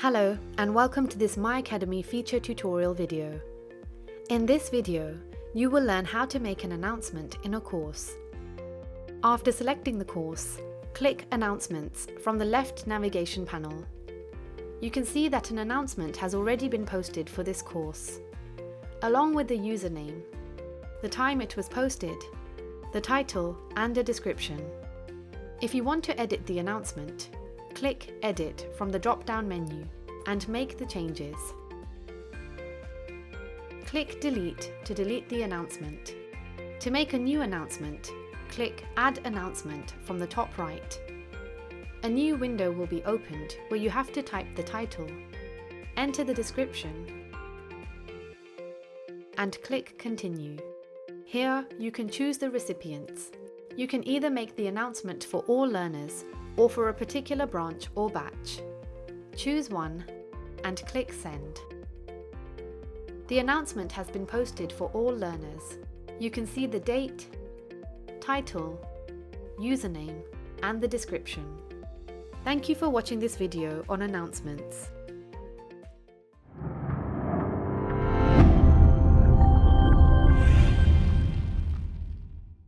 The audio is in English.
Hello and welcome to this Mykademy feature tutorial video. In this video, you will learn how to make an announcement in a course. After selecting the course, click Announcements from the left navigation panel. You can see that an announcement has already been posted for this course, along with the username, the time it was posted, the title and a description. If you want to edit the announcement, click Edit from the drop-down menu and make the changes. Click Delete to delete the announcement. To make a new announcement, click Add Announcement from the top right. A new window will be opened where you have to type the title, enter the description, and click Continue. Here you can choose the recipients. You can either make the announcement for all learners or for a particular branch or batch. Choose one and click Send. The announcement has been posted for all learners. You can see the date, title, username, and the description. Thank you for watching this video on announcements.